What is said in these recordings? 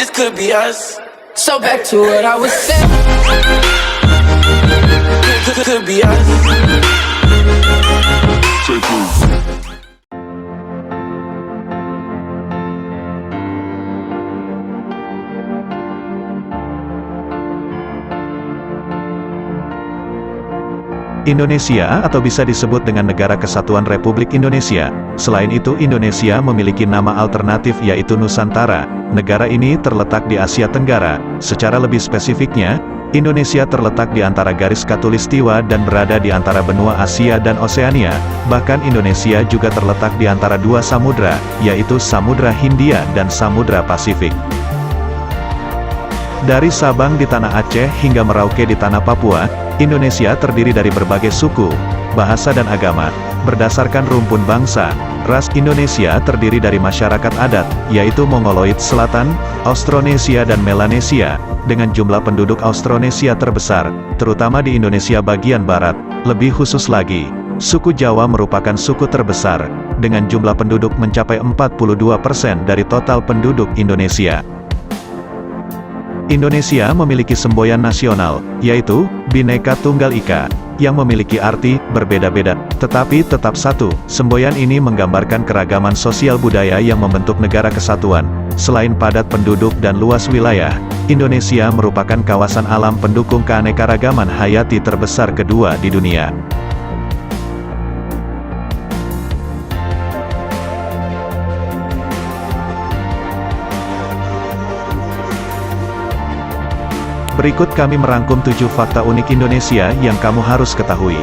this could be us. So back to what I was saying. Could be us. Indonesia atau bisa disebut dengan Negara Kesatuan Republik Indonesia. Selain itu, Indonesia memiliki nama alternatif yaitu Nusantara. Negara ini terletak di Asia Tenggara. Secara lebih spesifiknya, Indonesia terletak di antara garis khatulistiwa dan berada di antara benua Asia dan Oseania. Bahkan Indonesia juga terletak di antara dua samudra, yaitu Samudra Hindia dan Samudra Pasifik. Dari Sabang di tanah Aceh hingga Merauke di tanah Papua, Indonesia terdiri dari berbagai suku, bahasa dan agama. Berdasarkan rumpun bangsa, ras Indonesia terdiri dari masyarakat adat, yaitu Mongoloid Selatan, Austronesia dan Melanesia, dengan jumlah penduduk Austronesia terbesar, terutama di Indonesia bagian barat. Lebih khusus lagi, suku Jawa merupakan suku terbesar, dengan jumlah penduduk mencapai 42% dari total penduduk Indonesia. Indonesia memiliki semboyan nasional, yaitu Bhinneka Tunggal Ika, yang memiliki arti berbeda-beda, tetapi tetap satu. Semboyan ini menggambarkan keragaman sosial budaya yang membentuk negara kesatuan. Selain padat penduduk dan luas wilayah, Indonesia merupakan kawasan alam pendukung keanekaragaman hayati terbesar kedua di dunia. Berikut kami merangkum 7 fakta unik Indonesia yang kamu harus ketahui.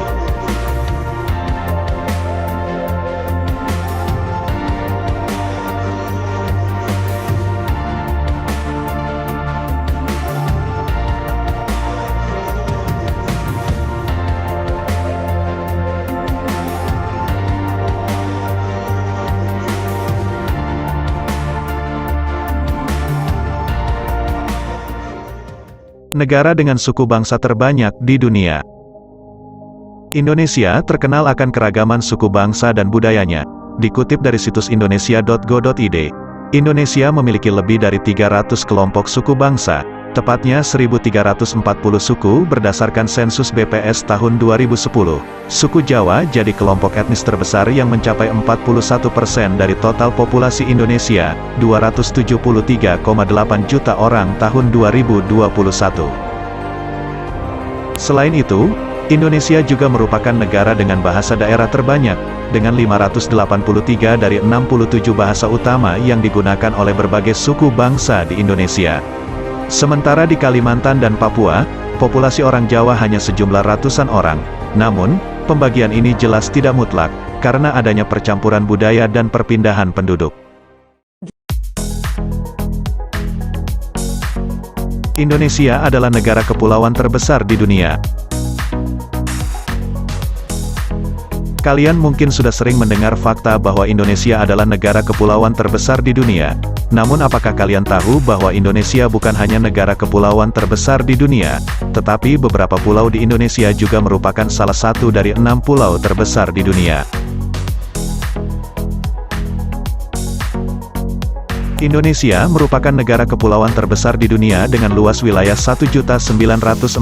Negara dengan suku bangsa terbanyak di dunia. Indonesia terkenal akan keragaman suku bangsa dan budayanya. Dikutip dari situs indonesia.go.id, Indonesia memiliki lebih dari 300 kelompok suku bangsa, tepatnya 1.340 suku berdasarkan sensus BPS tahun 2010. Suku Jawa jadi kelompok etnis terbesar yang mencapai 41% dari total populasi Indonesia, 273,8 juta orang tahun 2021. Selain itu, Indonesia juga merupakan negara dengan bahasa daerah terbanyak, dengan 583 dari 67 bahasa utama yang digunakan oleh berbagai suku bangsa di Indonesia. Sementara di Kalimantan dan Papua, populasi orang Jawa hanya sejumlah ratusan orang. Namun, pembagian ini jelas tidak mutlak, karena adanya percampuran budaya dan perpindahan penduduk. Indonesia adalah negara kepulauan terbesar di dunia. Kalian mungkin sudah sering mendengar fakta bahwa Indonesia adalah negara kepulauan terbesar di dunia. Namun apakah kalian tahu bahwa Indonesia bukan hanya negara kepulauan terbesar di dunia, tetapi beberapa pulau di Indonesia juga merupakan salah satu dari 6 pulau terbesar di dunia. Indonesia merupakan negara kepulauan terbesar di dunia dengan luas wilayah 1.904.569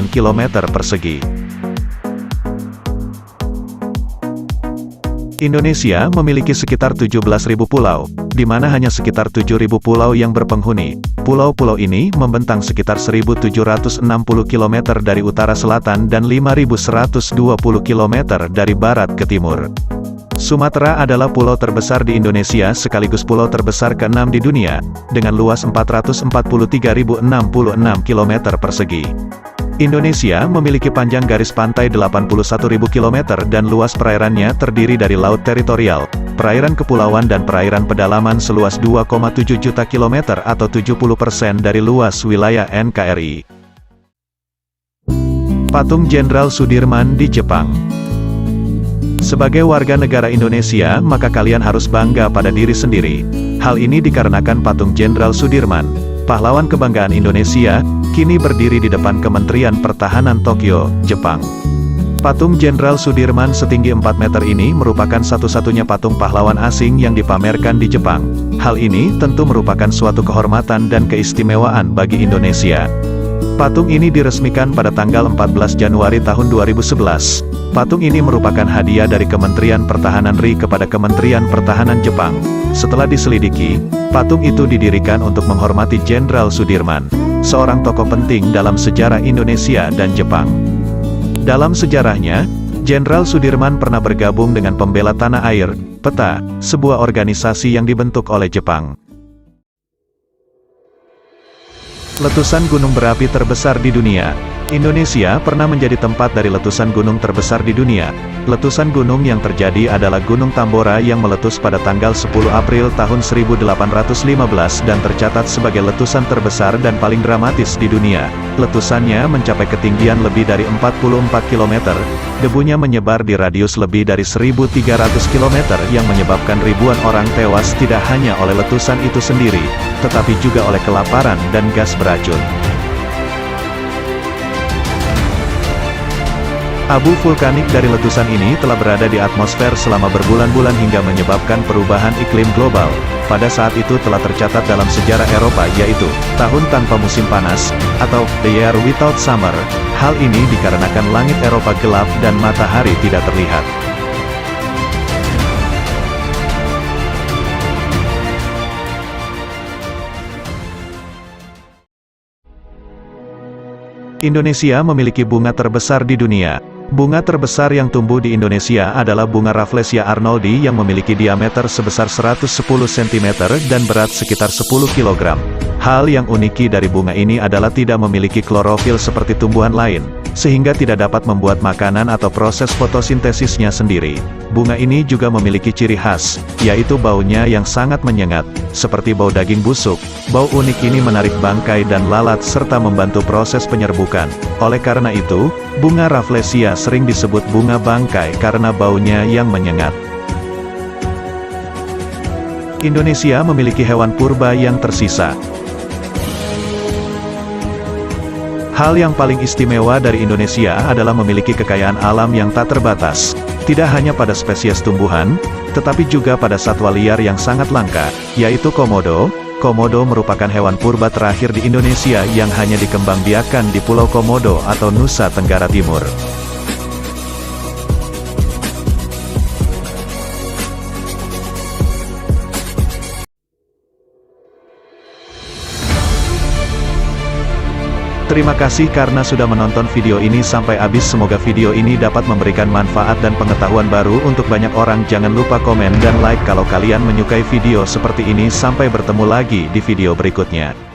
km persegi. Indonesia memiliki sekitar 17.000 pulau, di mana hanya sekitar 7.000 pulau yang berpenghuni. Pulau-pulau ini membentang sekitar 1.760 km dari utara selatan dan 5.120 km dari barat ke timur. Sumatera adalah pulau terbesar di Indonesia sekaligus pulau terbesar ke-6 di dunia, dengan luas 443.066 km persegi. Indonesia memiliki panjang garis pantai 81.000 km dan luas perairannya terdiri dari laut teritorial, perairan kepulauan dan perairan pedalaman seluas 2,7 juta kilometer atau 70% dari luas wilayah NKRI. Patung Jenderal Sudirman di Jepang. Sebagai warga negara Indonesia, maka kalian harus bangga pada diri sendiri. Hal ini dikarenakan patung Jenderal Sudirman, pahlawan kebanggaan Indonesia, kini berdiri di depan Kementerian Pertahanan Tokyo, Jepang. Patung Jenderal Sudirman setinggi 4 meter ini merupakan satu-satunya patung pahlawan asing yang dipamerkan di Jepang. Hal ini tentu merupakan suatu kehormatan dan keistimewaan bagi Indonesia. Patung ini diresmikan pada tanggal 14 Januari tahun 2011. Patung ini merupakan hadiah dari Kementerian Pertahanan RI kepada Kementerian Pertahanan Jepang. Setelah diselidiki, patung itu didirikan untuk menghormati Jenderal Sudirman, seorang tokoh penting dalam sejarah Indonesia dan Jepang. Dalam sejarahnya, Jenderal Sudirman pernah bergabung dengan Pembela Tanah Air, PETA, sebuah organisasi yang dibentuk oleh Jepang. Letusan gunung berapi terbesar di dunia. Indonesia pernah menjadi tempat dari letusan gunung terbesar di dunia. Letusan gunung yang terjadi adalah Gunung Tambora yang meletus pada tanggal 10 April tahun 1815 dan tercatat sebagai letusan terbesar dan paling dramatis di dunia. Letusannya mencapai ketinggian lebih dari 44 km, debunya menyebar di radius lebih dari 1.300 km yang menyebabkan ribuan orang tewas tidak hanya oleh letusan itu sendiri, tetapi juga oleh kelaparan dan gas beracun. Abu vulkanik dari letusan ini telah berada di atmosfer selama berbulan-bulan hingga menyebabkan perubahan iklim global. Pada saat itu telah tercatat dalam sejarah Eropa yaitu, tahun tanpa musim panas, atau The Year Without Summer. Hal ini dikarenakan langit Eropa gelap dan matahari tidak terlihat. Indonesia memiliki bunga terbesar di dunia. Bunga terbesar yang tumbuh di Indonesia adalah bunga Rafflesia arnoldi yang memiliki diameter sebesar 110 cm dan berat sekitar 10 kg. Hal yang unik dari bunga ini adalah tidak memiliki klorofil seperti tumbuhan lain, sehingga tidak dapat membuat makanan atau proses fotosintesisnya sendiri. Bunga ini juga memiliki ciri khas, yaitu baunya yang sangat menyengat, seperti bau daging busuk. Bau unik ini menarik bangkai dan lalat serta membantu proses penyerbukan. Oleh karena itu, bunga Rafflesia sering disebut bunga bangkai karena baunya yang menyengat. Indonesia memiliki hewan purba yang tersisa. Hal yang paling istimewa dari Indonesia adalah memiliki kekayaan alam yang tak terbatas. Tidak hanya pada spesies tumbuhan, tetapi juga pada satwa liar yang sangat langka, yaitu komodo. Komodo merupakan hewan purba terakhir di Indonesia yang hanya dikembangbiakan di Pulau Komodo atau Nusa Tenggara Timur. Terima kasih karena sudah menonton video ini sampai habis. Semoga video ini dapat memberikan manfaat dan pengetahuan baru untuk banyak orang. Jangan lupa komen dan like kalau kalian menyukai video seperti ini. Sampai bertemu lagi di video berikutnya.